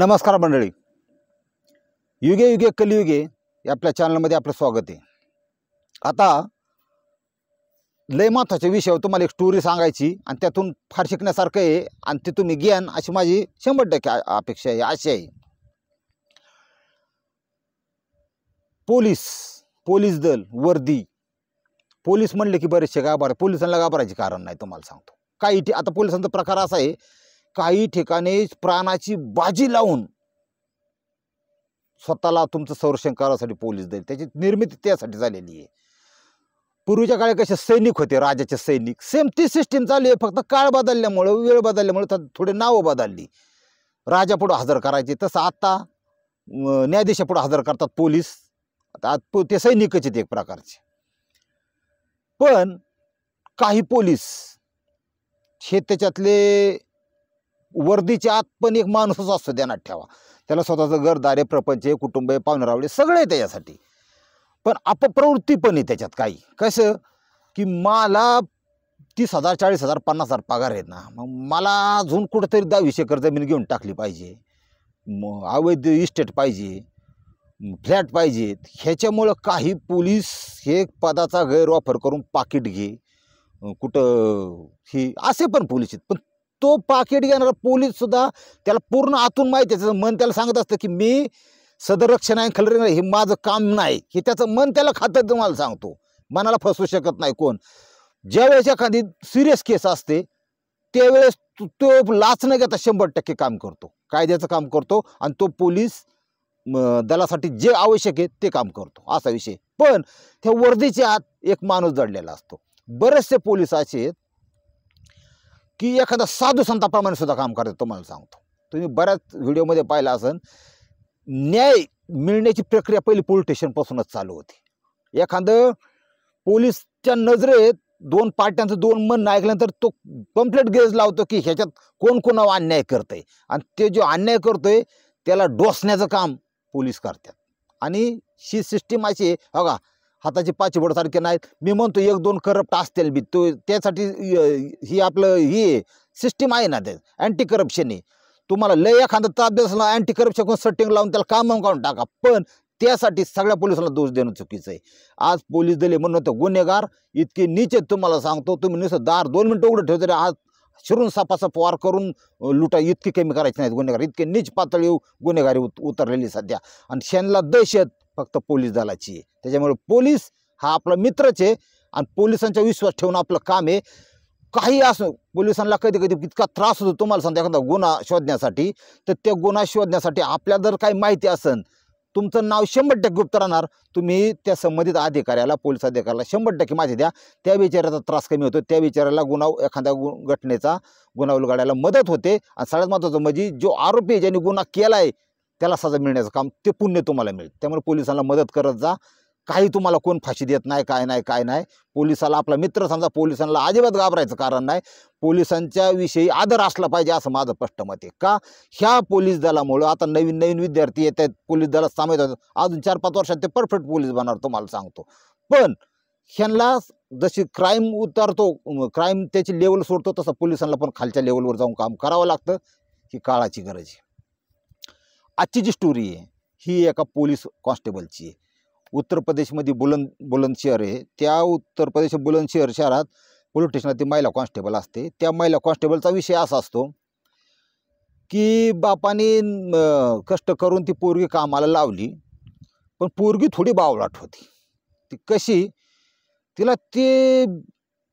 नमस्कार मंडळी, युगे युगे कलियुगे या आपल्या चॅनलमध्ये आपलं स्वागत आहे। आता लय महत्त्वाच्या विषयावर तुम्हाला एक स्टोरी सांगायची आणि त्यातून फार शिकण्यासारखं आहे आणि ते तुम्ही घ्यान अशी माझी 100% अपेक्षा आहे, आशा आहे। पोलीस दल वर्दी, पोलीस म्हणले की बरेचसे घाबरतात। पोलिसांना घाबरायचे कारण नाही, तुम्हाला सांगतो। काही आता पोलिसांचा प्रकार असा आहे, काही ठिकाणी प्राणाची बाजी लावून स्वतःला तुमचं संरक्षण करण्यासाठी पोलीस दल, त्याची निर्मिती त्यासाठी झालेली आहे। पूर्वीच्या काळी कसे सैनिक होते, राजाचे सैनिक, सेम ती सिस्टीम चालू आहे, फक्त काळ बदलल्यामुळे, वेळ बदलल्यामुळे थोडे नावं बदलली। राजा पुढे हजर करायचे, तसं आता न्यायाधीशापुढे हजर करतात पोलीस। आता ते सैनिकच आहेत एक प्रकारचे। पण काही पोलीस हे त्याच्यातले वर्दीच्या आत पण एक माणूसच असतो, ध्यानात ठेवा। त्याला स्वतःचं घरदार आहे, प्रपंच आहे, कुटुंब आहे, पाहुणरावळे सगळे त्याच्यासाठी, पण अपप्रवृत्ती पण आहे त्याच्यात। काही कसं की मला 30,000 40,000 50,000 पगार आहेत ना, मग मला अजून कुठेतरी 10-20 एकर जमीन घेऊन टाकली पाहिजे, अवैध इस्टेट पाहिजे, फ्लॅट पाहिजेत। ह्याच्यामुळं काही पोलीस हे पदाचा गैरवापर करून पाकिट घे, कुठं ही असे पण पोलीस आहेत। पण तो पाकिट घेणारा पोलीस सुद्धा त्याला पूर्ण आतून माहिती आहे, त्याचं मन त्याला सांगत असतं की मी सदरक्षण आहे, खलरे हे माझं काम नाही, हे त्याचं मन त्याला खातं। तुम्हाला सांगतो, मनाला फसवू शकत नाही कोण। ज्यावेळेस एखादी सिरियस केस असते त्यावेळेस तो लाच न घेता 100% काम करतो, कायद्याचं काम करतो आणि तो पोलीस दलासाठी जे आवश्यक आहे ते काम करतो, असा विषय। पण त्या वर्दीच्या आत एक माणूस दडलेला असतो। बरेचसे पोलीस असे आहेत की एखादा साधू संताप्रमाणे सुद्धा काम करतात। तुम्हाला सांगतो, तुम्ही बऱ्याच व्हिडिओमध्ये पाहिलं असेल, न्याय मिळण्याची प्रक्रिया पहिली पोलीस स्टेशनपासूनच चालू होती। एखादं पोलीसच्या नजरेत दोन पार्ट्यांचं दोन म्हणणं ऐकल्यानंतर तो कंप्लेंट गेज लावतो की ह्याच्यात कोण कोणावर अन्याय करतंय, आणि ते जो अन्याय करतोय त्याला डोसण्याचं काम पोलीस करतात। आणि ही सिस्टीम अशी आहे, बघा हाताची पाची बोट सारखे नाहीत। मी म्हणतो 1-2 करप्ट असतील बी, तो त्यासाठी ही आपलं ही सिस्टीम आहे ना, ते अँटी करप्शन आहे। तुम्हाला लय एखादा ताप दिसला अँटी करप्शन सेटिंग लावून त्याला काम काढून टाका, पण त्यासाठी सगळ्या पोलिसांना दोष देणं चुकीचं आहे। आज पोलीस दल म्हणून गुन्हेगार इतके नीच आहेत, तुम्हाला सांगतो। तुम्ही नुसतं दार 2 मिनिटं उघडं ठेवतो तरी आज शिरून सापासाप वार करून लुटा इतके कमी करायचे नाहीत गुन्हेगार, इतके नीच पातळी गुन्हेगारी उतरलेली सध्या। आणि शेणला दहशत फक्त पोलीस दलाची आहे। त्याच्यामुळे पोलीस हा आपला मित्रच आहे आणि पोलिसांचा विश्वास ठेवून आपलं काम आहे। काही असो, पोलिसांना कधी कधी इतका त्रास होतो, तुम्हाला सांगतो, एखादा गुन्हा शोधण्यासाठी, तर त्या गुन्हा शोधण्यासाठी आपल्याला जर काही माहिती असेल, तुमचं नाव 100% गुप्त राहणार। तुम्ही त्या संबंधित अधिकाऱ्याला, पोलीस अधिकाऱ्याला 100% माहिती द्या, त्या विचाराचा त्रास कमी होतो, त्या विचाराला एखाद्या घटनेचा गुन्हा उलगडायला मदत होते। आणि सगळ्यात महत्त्वाचं म्हणजे जो आरोपी ज्यांनी गुन्हा केलाय त्याला सजा मिळण्याचं काम, ते पुण्य तुम्हाला मिळेल। त्यामुळे पोलिसांना मदत करत जा। काही तुम्हाला कोण फाशी देत नाही, काय नाही, पोलिसाला आपला मित्र समजा, पोलिसांना अजिबात घाबरायचं कारण नाही। पोलिसांच्या विषयी आदर असला पाहिजे, असं माझं स्पष्ट मत आहे। का ह्या पोलीस दलामुळं आता नवीन विद्यार्थी येत आहेत, पोलीस दलात सामील होतात, अजून 4-5 वर्षात ते परफेक्ट पोलीस बनणार, तुम्हाला सांगतो। पण ह्यांना जशी क्राईम उतरतो, क्राईम त्याची लेवल सोडतो, तसं पोलिसांना पण खालच्या लेवलवर जाऊन काम करावं लागतं, ही काळाची गरज आहे। आजची जी स्टोरी आहे ही एका पोलीस कॉन्स्टेबलची आहे। उत्तर प्रदेशमध्ये बुलंदशहर आहे, त्या उत्तर प्रदेश बुलंदशहर शहरात पोलीस स्टेशनात ती महिला कॉन्स्टेबल असते। त्या महिला कॉन्स्टेबलचा विषय असा असतो की बापाने कष्ट करून ती पोरगी कामाला लावली, पण पोरगी थोडी बावळट होती। ती कशी, तिला ते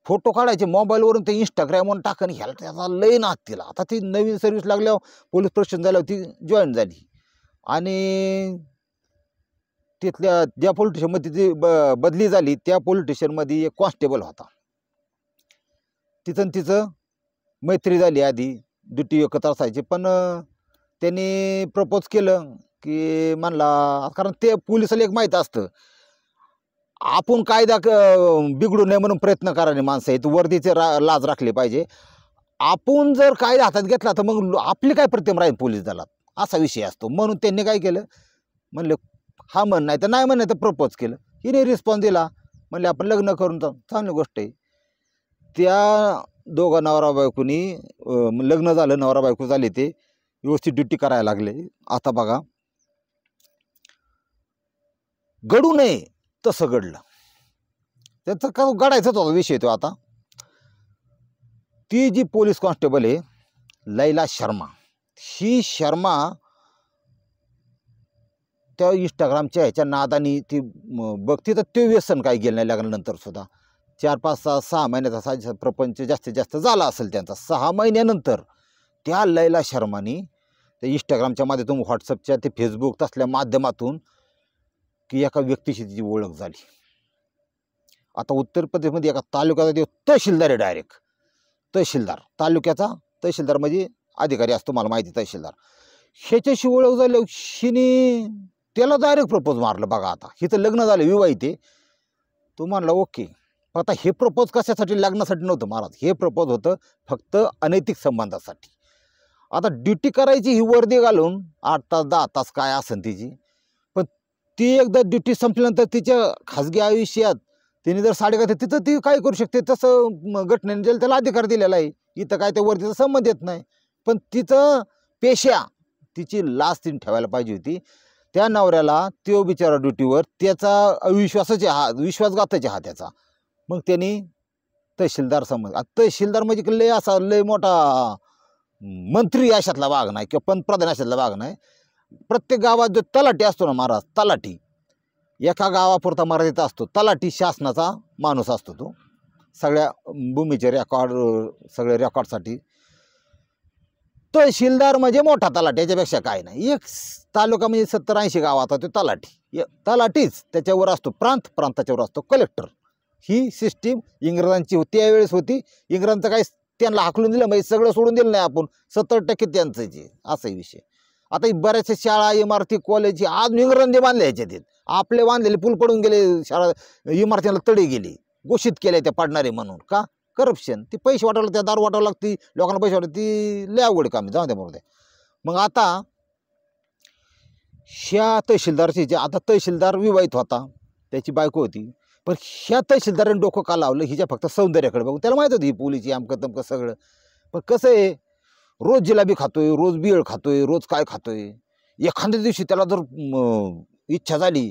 फोटो काढायचे मोबाईलवरून, ते इंस्टाग्रामवरून टाकून, ह्याला त्याचा लय नाद तिला। आता ती नवीन सर्व्हिस लागल्यावर, पोलीस प्रशिक्षण झाल्यावर ती जॉईन झाली आणि तिथल्या ज्या पोलीस स्टेशनमध्ये ती बदली झाली, त्या पोलीस स्टेशनमध्ये एक कॉन्स्टेबल होता। तिचं मैत्री झाली, आधी ड्युटी एकत्र असायची, पण त्यांनी प्रपोज केलं की म्हणला, कारण ते पोलिसाला एक माहीत असतं, आपण कायदा बिघडू नये म्हणून प्रयत्न करायला माणसं आहेत, वर्दीचे लाज राखली पाहिजे। आपण जर कायदा हातात घेतला तर मग आपली काय प्रतिमा राहील पोलीस दलात, असा विषय असतो। म्हणून त्यांनी काय केलं, म्हणले हा म्हण नाही तर नाही, म्हण नाही तर प्रपोज केलं। हिने रिस्पॉन्स दिला, म्हणले आपण लग्न करून जाऊ, चांगली गोष्ट आहे। त्या दोघं नवरा बायकोनी लग्न झालं, नवरा बायको झाले ते। व्यवस्थित ड्युटी करायला लागले. आता बघा, घडू नये तसं घडलं. त्याचं का घडायचाच होता विषय तो. आता ती जी पोलीस कॉन्स्टेबल आहे लैला शर्मा, ही शर्मा त्या इंस्टाग्रामच्या ह्याच्या नादानी ती बघते तर ते व्यसन काही गेलं नाही लग्नानंतर सुद्धा. 4, 5, 6, 6 महिन्याचा प्रपंच जास्तीत जास्त झाला असेल त्यांचा. 6 महिन्यानंतर त्या लैला शर्मानी त्या इंस्टाग्रामच्या माध्यमातून, व्हॉट्सअपच्या, ते फेसबुक तसल्या माध्यमातून की एका व्यक्तीशी तिची ओळख झाली. आता उत्तर प्रदेशमध्ये एका तालुक्याचा तहसीलदार आहे, डायरेक्ट तहसीलदार, तालुक्याचा तहसीलदार म्हणजे अधिकारी असतो, मला माहिती तहसीलदार. ह्याच्याशी ओळख झाली, शिने त्याला डायरेक्ट प्रपोज मारलं. बघा, आता हिचं लग्न झालं, विवाहित आहे. तो म्हणला ओके. आता हे प्रपोज कशासाठी, लग्नासाठी नव्हतं महाराज, हे प्रपोज होतं फक्त अनैतिक संबंधासाठी. आता ड्युटी करायची ही वर्दी घालून 8 तास 10 तास काय असेल तिची, पण ती एकदा ड्युटी संपल्यानंतर तिच्या खाजगी आयुष्यात तिने जर साडी घातली तिथं ती काय करू शकते, तसं घटनेने त्याला अधिकार दिलेला आहे. इथं काय त्या वर्दीचा संबंध येत नाही. पण तिचं पेशा, तिची लाच तिने ठेवायला पाहिजे होती. त्या नवऱ्याला तो बिचारा ड्युटीवर, त्याचा अविश्वासाचे हा, विश्वासघाताचे हा त्याचा. मग त्यांनी तहसीलदार समज, तहसीलदार म्हणजे लय असा लय मोठा मंत्री अशातला भाग नाही किंवा पंतप्रधान अशातला भाग नाही. प्रत्येक गावात जो तलाठी असतो ना महाराज, तलाठी एका गावापुरता मर्यादित असतो. तलाठी शासनाचा माणूस असतो, तो सगळ्या भूमीचे रेकॉर्ड, सगळे रेकॉर्डसाठी. तहसीलदार म्हणजे मोठा तलाठी, याच्यापेक्षा काय नाही. एक तालुका म्हणजे 70-80 गावात तो तलाठी, तलाठीच त्याच्यावर असतो. प्रांताच्यावर असतो कलेक्टर. ही सिस्टीम इंग्रजांची होती, त्यावेळेस होती. इंग्रजांचं काही त्यांना हाकलून दिलं म्हणजे सगळं सोडून दिलं नाही आपण, 70% त्यांचंच आहे, असाही विषय. आता बऱ्याचशा शाळा, इमारती, कॉलेज आज इंग्रजांनी बांधल्या, ह्याच्यात आपले बांधलेले पूल पडून गेले, शाळा इमारतीला तडे गेली, घोषित केल्या त्या पडणारे म्हणून. का? करप्शन. ती पैसे वाटावं, त्या दारू वाटावं लागते लोकांना, पैसे वाटत, ती लय अवघड काम, जाऊ द्या बरोबर. मग आता ह्या तहसीलदारची, जे आता तहसीलदार विवाहित होता, त्याची बायको होती, पण ह्या तहसीलदाराने डोकं का लावलं, हिच्या फक्त सौंदर्याकडे बघून. त्याला माहीत होती ही पोलीची आमकं तमकं सगळं. पण कसं आहे, रोज जिलाबी खातोय, रोज बिळ खातोय, रोज काय खातोय. एखाद्या दिवशी त्याला जर इच्छा झाली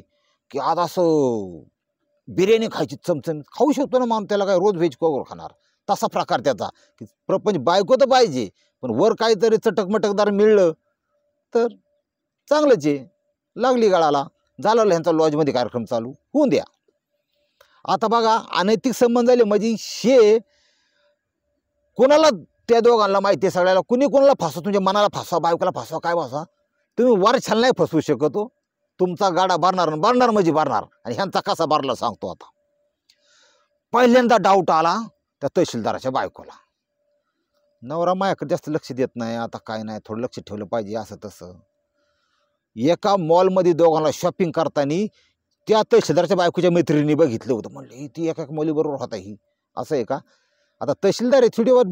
की आज असं बिर्याणी खायची, चमचम खाऊ शकतो ना माणूस, त्याला काय रोज व्हेज कोवर खाणार, तसा प्रकार त्याचा. की प्रपंच बायको तर पाहिजे, पण वर काहीतरी चटकमटकदार मिळलं तर चांगलंच आहे. लागली गळाला, झालं ह्यांचा लॉजमध्ये कार्यक्रम चालू होऊन द्या. आता बघा, अनैतिक संबंध झाले म्हणजे हे कोणाला, त्या दोघांना माहिती आहे सगळ्याला, कुणी कोणाला फसवा, तुमच्या मनाला फसवा, बायकोला फसवा, काय फसवा, तुम्ही वरछाल नाही फसवू शकतो. तुमचा गाडा भरणार म्हणजे भरणार. आणि ह्यांचा कसा भरला सांगतो. आता पहिल्यांदा डाऊट आला त्या तहसीलदाराच्या बायकोला, नवरा माझ्याकडे जास्त लक्ष देत नाही, आता काय नाही, थोडं लक्ष ठेवलं पाहिजे, असं तसं. एका मॉलमध्ये दोघांना शॉपिंग करताना त्या तहसीलदाराच्या बायकोच्या मैत्रिणीने बघितलं होतं. म्हणले ती एका मुलीबरोबर होता ही, असं आहे का? आता तहसीलदार आहे, थोडीवर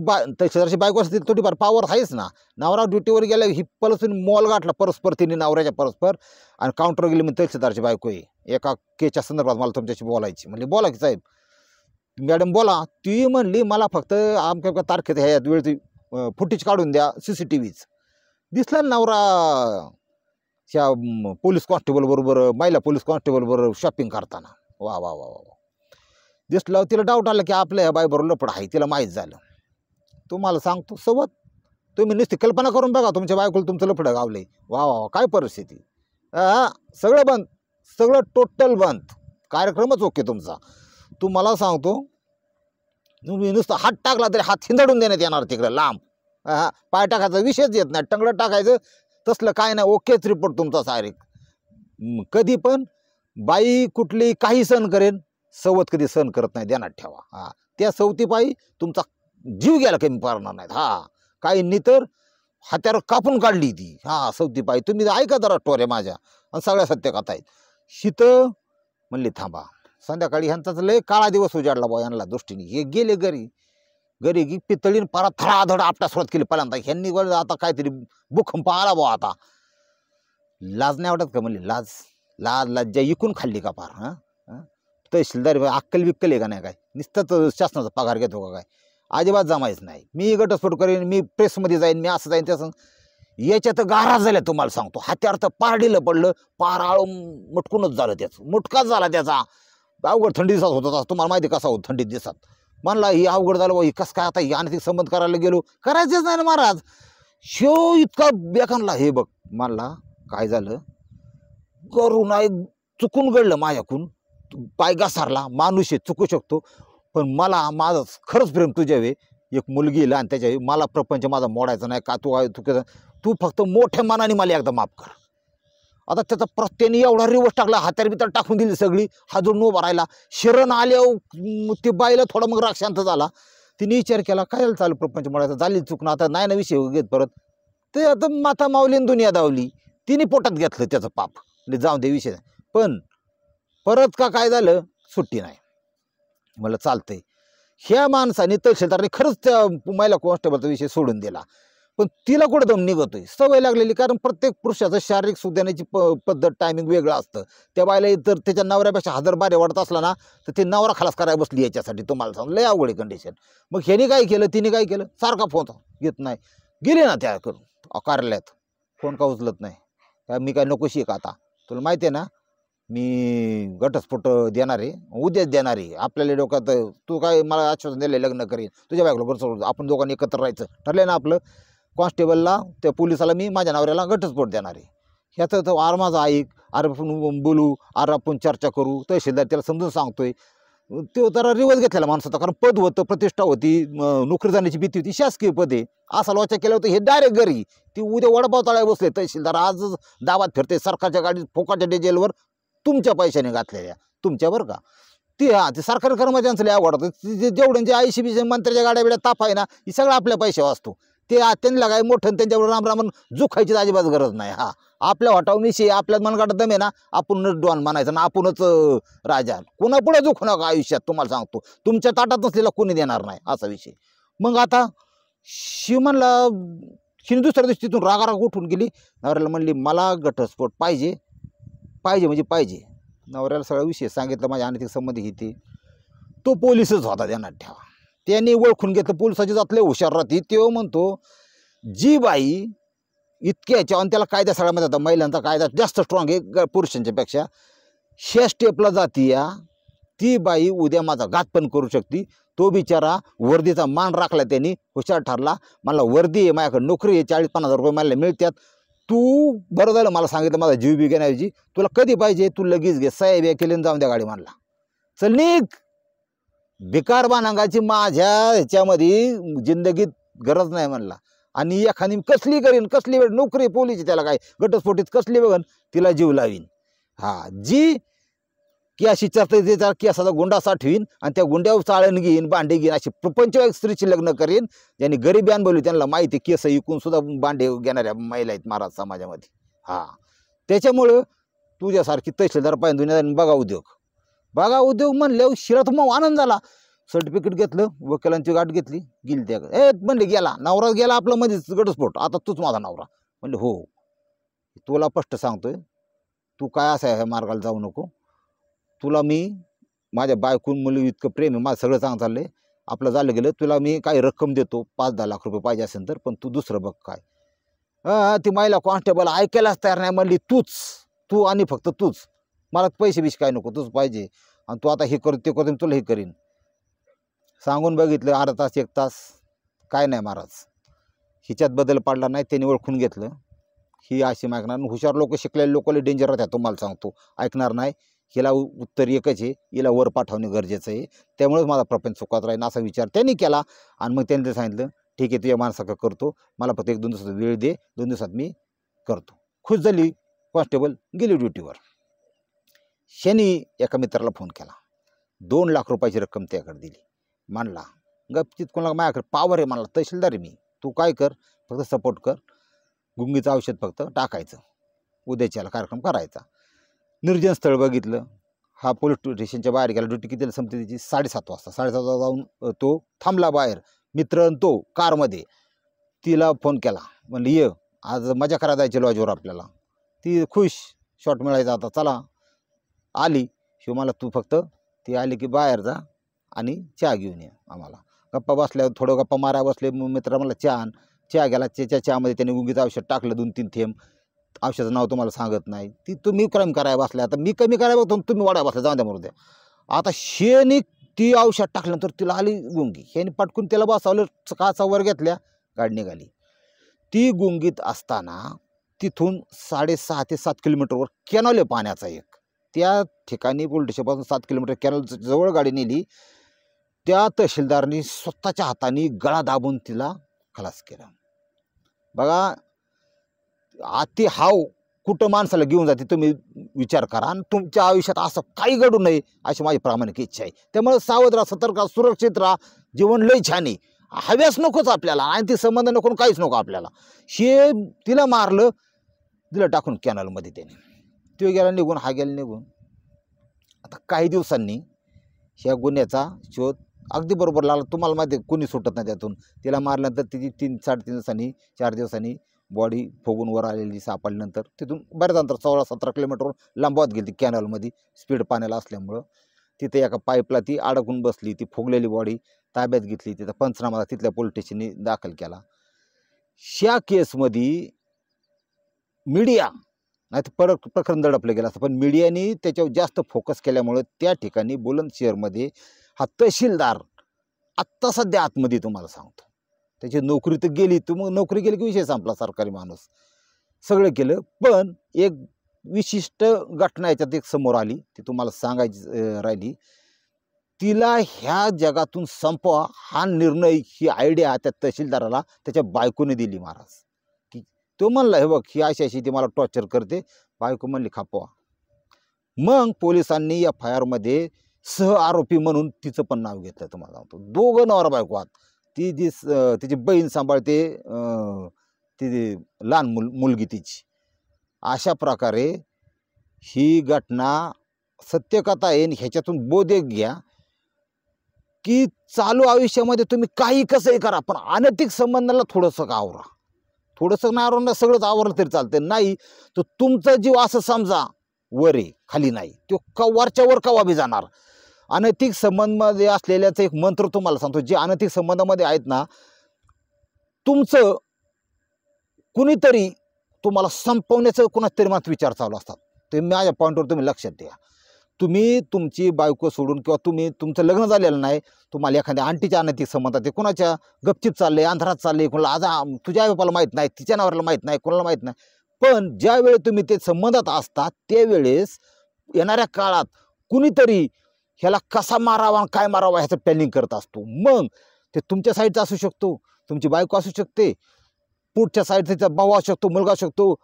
तहसीलदाराची बायको असते, थोडीफार पावर आहेच ना. नवरा ड्युटीवर गेला, ही पलसून मॉल गाठला परस्पर, तिने नवऱ्याच्या परस्पर, आणि काउंटर गेली, म्हणजे तहसीलदारची बायको आहे, एका केसच्या संदर्भात मला तुमच्याशी बोलायची. म्हणले बोला की साहेब. मॅडम बोला. ती म्हणली मला फक्त आमच्या तारखेत ह्यात वेळची फुटेज काढून द्या, CCTVच. दिसला नवरा ह्या पोलीस कॉन्स्टेबल बरोबर, महिला पोलीस कॉन्स्टेबल बरोबर शॉपिंग करताना. वा वा वा वा. दिसलं, तिला डाऊट आला की आपल्या ह्या बाईबरोबर लपड आहे, तिला माहीत झालं. तुम्हाला सांगतो सोबत, तुम्ही नुसती कल्पना करून बघा, तुमच्या बायकोला तुमचं लफडं गावलंय. वा वा वा, काय परिस्थिती. सगळं बंद, सगळं टोटल बंद, कार्यक्रमच ओके तुमचा. तुम्हाला सांगतो, तुम्ही नुसतं हात टाकला तरी हात हिंदडून देण्यात येणार तिकडं लांब. पाय टाकायचा विषयच येत नाही, टंगडं टाकायचं तसलं काय नाही, ओकेच रिपोर्ट तुमचा सारेक. कधी पण बाई कुठली काही सहन करेन, सवत कधी सहन करत नाही, ध्यानात ठेवा. त्या सवतीपायी तुमचा जीव गेला कमी पडणार नाहीत. काहींनी तर हात्यावर कापून काढली ती, सवतीपायी. तुम्ही ऐका जरा टोऱ्या माझ्या, आणि सगळ्या सत्य कथा आहेत. शीतं म्हणली थांबा, संध्याकाळी ह्यांचाच लय काळा दिवस उजाडला बा यांना दृष्टीने. हे गेले घरी की पितळीन पारा थराधड आपटा सुरुवात केली पहिल्यांदा. ह्यांनी आता काहीतरी भूकंप आला बा. आता लाज नाही वाटत का? म्हणली लाज लज्जा इकून खाल्ली का पार? तहसीलदार अक्कल विक्कल आहे का नाही? काय नुसतं शासनाचा पगार घेतो का काय? अजिबात जमायच नाही. मी घटस्फोट करेन, मी प्रेसमध्ये जाईन, मी असं जाईन तसं. याच्यात गारा झाल्या तुम्हाला सांगतो. हत्यार तर पारडीलं पडलं, पार आळून मुटकूनच झालं त्याचं, मुटकाच झाला त्याचा. अवघड थंडी दिवसात होता, तुम्हाला माहिती कसा होत थंडीत दिवसात. म्हणला ही अवघड झालं ही कसं काय आता ही अनैतिक संबंध करायला गेलो, करायचंच नाही ना महाराज. शो इतका बेकानला. हे बघ म्हणला काय झालं, करू नाही चुकून घडलं माझ्याकून, पाय घसारला, माणूस आहे चुकू शकतो, पण मला माझं खरंच प्रेम तुझ्या वे, एक मुलगी येईल आणि त्याच्या मला प्रपंच माझा मोडायचा नाही का. तू फक्त मोठ्या मनाने मला एकदा माफ कर. आता त्याचा प्रत्येने एवढा रिवर्स टाकला, हात्यार बितर टाकून दिली सगळी, हा जो उभा राहिला. शरण आल्यावर ते बाईला थोडा मग राग शांत झाला. तिने विचार केला काय चालू प्रपंच मोडायचा, झाली चुकणं आता नाही ना विषय घेत परत. ते आता माता माऊलीन दुनिया दावली, तिने पोटात घेतलं त्याचं पाप, जाऊन दे विषय. पण परत का काय झालं, सुट्टी नाही. मला चालतंय. ह्या माणसाने तहसीलदारने खरंच त्या महिला कॉन्स्टेबलचा विषय सोडून दिला. पण तिला कुठं दम निघतोय, सवय लागलेली. कारण प्रत्येक पुरुषाचं शारीरिक सुधारण्याची पद्धत टायमिंग वेगळं असतं. त्या बायला तर त्याच्या नवऱ्यापेक्षा 1000 बारे वाढत असला ना तर ते नवरा खलास करायला बसली याच्यासाठी. तुम्हाला सांग लय अवघड कंडिशन. मग ह्याने काय केलं, तिने काय केलं, सारखा फोन घेत नाही. गेले ना त्या कार्यालयात, फोन का उचलत नाही. काय मी काय नकोशी का आता, तुला माहिती आहे ना मी घटस्फोट देणार आहे, उद्याच देणार आहे. आपल्याला डोक्यात तू काय मला आश्वासन दिलं लग्न करीन तुझ्या बायकोला, बरोबर आपण दोघांनी एकत्र राहायचं ठरलं ना आपलं. कॉन्स्टेबलला त्या पोलिसाला मी माझ्या नवऱ्याला घटस्फोट देणार आहे. ह्याचं तर आर माझा ऐक, आर आपण बोलू, आर आपण चर्चा करू. तहसीलदार त्याला समजून सांगतोय. तो जरा रिवर्स घेतलेला माणसाचा, कारण पद होतं, प्रतिष्ठा होती, नोकरी जाण्याची भीती होती, शासकीय पद आहे. असा लोचा केला होता हे डायरेक्ट घरी. ती उद्या वडापाव तळ्या बसले तहसीलदार, आज दाबात फिरते सरकारच्या गाडीत फोकाच्या डिझेलवर, तुमच्या पैशाने घातलेल्या तुमच्यावर का. ती ते सरकारी कर्मचाऱ्यांचं लय आवडतं. जेवढ्यांचे ICB मंत्र्याच्या गाड्या बिड्या ताप आहे ना, ही सगळं आपल्या पैशावर असतो. ते त्यांना काय मोठं त्यांच्यावर रामरामन जुखायची अजिबात गरज नाही. हा आपल्या वाटाव मिशी, आपल्याच मनगाटात दमे ना, आपणच डॉन म्हणायचं ना, आपणच राजा. कोणापुढे जुखू नका आयुष्यात, तुम्हाला सांगतो. तुमच्या ताटात नसलेला कोणी देणार नाही असा विषय. मग आता शिवमनला शिन दुसऱ्या दिवशी तिथून रागाराग उठून गेली. नवऱ्याला म्हणली मला घटस्फोट पाहिजे, पाहिजे म्हणजे पाहिजे. नवऱ्याला सगळा विषय सांगितलं, माझ्या अनैतिक संबंधी ही ते. तो पोलिसच होता ध्यानात ठेवा. त्यांनी ओळखून घेतलं, पोलिसाची जातले हुशार राहते. तो म्हणतो जी बाई इतक्या ह्याच्या, आणि त्याला कायदा सगळ्या माहिती होता, महिलांचा कायदा जास्त स्ट्रॉंग आहे पुरुषांच्या पेक्षा. ह्या स्टेपला जाती या, ती बाई उद्या माझा घात पण करू शकते. तो बिचारा वर्दीचा मान राखला, त्यांनी हुशार ठरला. मला वर्दी आहे, माझ्याकडे नोकरी आहे, 40-50 हजार रुपये मला मिळतात. तू बरं झालं मला सांगितलं, माझा जीव बी घेण्याऐवजी तुला कधी पाहिजे तू लगेच घे, साहेब केले जाऊन द्या गाडी. म्हणला चल निघ, बेकार बानांगाची माझ्या ह्याच्यामध्ये जिंदगीत गरज नाही म्हणला. आणि एखादी कसली करीन, कसली वेळ नोकरी पोलीस, त्याला काय घटस्फोटीत कसली बघन, तिला जीव लावीन. हा जी की अशी चर्चा की असा गुंडा साठवीन आणि त्या गुंड्यावर चाळण घेईन, भांडे घेईन, अशी प्रपंच स्त्रीची लग्न करीन. ज्यांनी गरिबी अनुभवली त्यांना माहिती, केस विकून सुद्धा भांडे घेणाऱ्या महिला आहेत महाराज समाजामध्ये. हा त्याच्यामुळं तुझ्यासारखी तहसीलदार पाहिजे दुनिया. बघा उद्योग, बघा उद्योग म्हणल्यावर शिरात मग आनंद झाला. सर्टिफिकेट घेतलं, वकिलांची गाठ घेतली, गेली त्या म्हणले गेला नवरा, गेला आपला मध्येच घटस्फोट, आता तूच माझा नवरा. म्हणले हो, तुला स्पष्ट सांगतोय, तू काय असं ह्या मार्गाला जाऊ नको. तुला मी माझ्या बायकून मुली इतकं प्रेम आहे, माझं सगळं चांगलं चाललंय, आपलं झालं गेलं, तुला मी काही रक्कम देतो 5-10 लाख रुपये पाहिजे असेल तर, पण तू दुसरं बघ काय. ती महिला कॉन्स्टेबल ऐकायलाच तयार नाही. म्हणली तू आणि फक्त तूच, मला पैसे बिश काय नको, तूच पाहिजे. आणि तू आता हे करू ते करून तुला हे करीन. सांगून बघितलं, अर्धा तास 1 तास काय नाही महाराज, हिच्यात बदल पडला नाही. त्यांनी ओळखून घेतलं ही अशी मागणार. हुशार लोक, शिकलेले लोकले डेंजर राहतात, तुम्हाला सांगतो, ऐकणार नाही. हिला उत्तर एकच आहे, हिला वर पाठवणे गरजेचं आहे. त्यामुळेच माझा प्रपंच सुखात राहील असा विचार त्यांनी केला. आणि मग त्यांनी सांगितलं ठीक आहे, तुझ्या माणसाकडे करतो, मला फक्त 1-2 दिवसाचा वेळ दे, 2 दिवसात मी करतो. खुश झाली कॉन्स्टेबल, गेली ड्युटीवर. शनी एका मित्राला फोन केला, 2 लाख रुपयाची रक्कम त्याकडे दिली. म्हणला गपचित, कोणाला माझ्याकडे पावर आहे, म्हणला तहसीलदार आहे मी, तू काय कर, फक्त सपोर्ट कर, गुंगीचं औषध फक्त टाकायचं, उद्याच्याला कार्यक्रम करायचा. निर्जन स्थळ बघितलं. हा पोलीस स्टेशनच्या बाहेर गेला. ड्युटी कितीला संपते त्याची, 7:30 वाजता. 7:30 जाऊन तो थांबला बाहेर, मित्र तो कारमध्ये. तिला फोन केला, म्हणलं ये आज मजा करायला जायची लॉजवर आपल्याला. ती खुश, शॉट मिळायचा आता, चला. आली. शिव मला तू फक्त, ती आली की बाहेर जा आणि चहा घेऊन ये आम्हाला. गप्पा बसल्या, थोडं गप्पा मारा बसले. मित्र मला चहा आण. चहा गेला, चहामध्ये त्यांनी गुंगीचं औषध टाकलं 2-3 थेंब, औषधाचं नाव तुम्हाला सांगत नाही, ती तुम्ही क्राईम करायला बसले. आता मी कमी करायला बघतो, तुम्ही वाढायला बसला, जाऊ द्या मरू द्या. आता शेनी ती औषध टाकल्यानंतर तिला आली गुंगी, ह्याने पटकून त्याला बसवलं, काचा वर घेतल्या, गाडी निघाली. ती गुंगीत असताना तिथून 6.5 ते 7 किलोमीटरवर कॅनॉल आहे पाण्याचा एक, त्या ठिकाणी पोलीस स्टेशनपासून 7 किलोमीटर कॅनॉल जवळ गाडी नेली. त्या तहसीलदारनी स्वतःच्या हाताने गळा दाबून तिला खलास केला. बघा, अति हाव कुठं माणसाला घेऊन जाते तुम्ही विचार करा, आणि तुमच्या आयुष्यात असं काही घडू नये अशी माझी प्रामाणिक इच्छा आहे. त्यामुळे सावध राहा, सतर्क राहा, सुरक्षित राहा. जीवन लय छान आहे, हव्यास नकोच आपल्याला, आणि ती संबंध नको, काहीच नको आपल्याला. हे तिला मारलं, तिला टाकून कॅनलमध्ये त्याने, तो गेला निघून, हा गेला निघून. आता काही दिवसांनी ह्या गुन्ह्याचा शोध अगदी बरोबर लागला. तुम्हाला माहिती आहे कोणी सुटत नाही त्यातून. तिला मारल्यानंतर तिची 3-3.5 दिवसांनी 4 दिवसांनी बॉडी फुगून वर आलेली सापडल्यानंतर तिथून बऱ्याच अंतर 16-17 किलोमीटरवर लांबवत गेली कॅनलमध्ये, स्पीड पाण्याला असल्यामुळं. तिथे एका पाईपला ती अडकून बसली. ती फुगलेली बॉडी ताब्यात घेतली, तिथं पंचनामा तिथल्या पोलीस स्टेशनने दाखल केला. ह्या केसमध्ये मीडिया नाही तर परत प्रकरण दडपलं गेलं असतं, पण मीडियाने त्याच्यावर जास्त फोकस केल्यामुळं त्या ठिकाणी बुलंदशहरमध्ये हा तहसीलदार आत्ता सध्या आतमध्ये, तुम्हाला सांगतो. त्याची नोकरी तर गेली, मग नोकरी गेली की विषय संपला, सरकारी माणूस सगळं केलं. पण एक विशिष्ट घटना याच्यात एक समोर आली, ती तुम्हाला सांगायची राहिली. तिला ह्या जगातून संपवा हा निर्णय, ही आयडिया त्या तहसीलदाराला त्याच्या बायकोने दिली महाराज. की तो म्हणला, हे बघ, ही अशी ती मला टॉर्चर करते. बायको म्हणली, खापवा. मग पोलिसांनी FIR मध्ये सह आरोपी म्हणून तिचं पण नाव घेतलं. तुम्हाला सांगतो, दोघं नवरा बायको आहात. ती जी तिची बहीण सांभाळते, ती लहान मुलगी तिची. अशा प्रकारे ही घटना सत्यकथा आहे. ह्याच्यातून बोध एक घ्या की चालू आयुष्यामध्ये तुम्ही काही कसंही करा, पण अनैतिक संबंधाला थोडंसं का आवरा. थोडंसं नाही आवरलं, सगळंच आवरलं तरी चालतं. नाही तर तुमचा जीव असं समजा वर आहे, खाली नाही. तो वरच्या वर कवा बी जाणार. अनैतिक संबंधामध्ये असलेल्याचं एक मंत्र तुम्हाला सांगतो. जे अनैतिक संबंधामध्ये आहेत ना, तुमचं कुणीतरी तुम्हाला संपवण्याचं कोणाच तरी मनात विचार चालू असतात. ते माझ्या पॉईंटवर तुम्ही लक्षात द्या. तुम्ही तुमची बायको सोडून किंवा तुमचं लग्न झालेलं नाही, तुम्हाला एखाद्या आंटीच्या अनैतिक संबंधात आहे, कोणाच्या गपचिप चालले, अंधारात चालले, कोणाला आज तुझ्या बापाला माहीत नाही, तिच्या नवऱ्याला माहीत नाही, कोणाला माहीत नाही. पण ज्यावेळी तुम्ही ते संबंधात असतात त्यावेळेस येणाऱ्या काळात कुणीतरी ह्याला कसा मारावा आणि काय मारावा ह्याचं प्लॅनिंग करत असतो. मग ते तुमच्या साईडचा असू शकतो, तुमची बायको असू शकते, पुढच्या साईडचा भाऊ असू शकतो, मुलगा असू शकतो,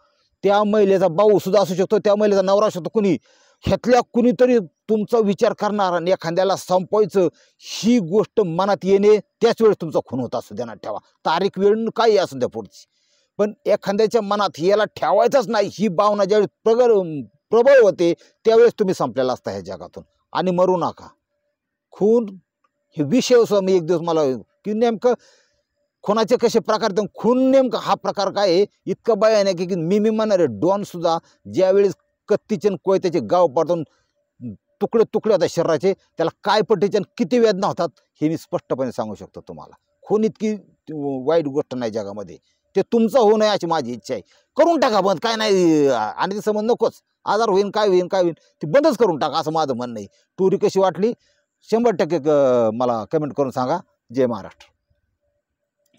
त्या महिलेचा भाऊ सुद्धा असू शकतो, त्या महिलेचा नवरा असू शकतो. कुणी ह्यातल्या कुणीतरी तुमचा विचार करणार आणि एखाद्याला संपवायचं ही गोष्ट मनात येणे, त्याच वेळेस तुमचा खून होत असतो. ध्यानात ठेवा. तारीख वेळ काही असू द्या पुढची, पण एखाद्याच्या मनात याला ठेवायचंच नाही ही भावना ज्यावेळेस प्रबळ होते त्यावेळेस तुम्ही संपलेला असता ह्या जगातून. आणि मरू नका. खून हे विषय मी एक दिवस मला की नेमकं खुनाचे कसे प्रकार, खून नेमका हा प्रकार काय आहे इतकं भयानक आहे की मी म्हणणारे डॉन सुद्धा ज्यावेळेस कत्तीचे कोयत्याचे गाव पाडून तुकडे तुकडे होतात शरीराचे, त्याला काय पट्टीचे आणि किती वेदना होतात हे मी स्पष्टपणे सांगू शकतो तुम्हाला. खून इतकी वाईट गोष्ट नाही जगामध्ये. ते तुमचं होऊ नये अशी माझी इच्छा आहे. करून टाका बंद, काय नाही, आणि ते संबंध नकोच. आजार होईन, काय होईन, काय होईन, ते बंदच करून टाका असं माझं म्हणणं आहे. टुरी कशी वाटली 100% मला कमेंट करून सांगा. जय महाराष्ट्र.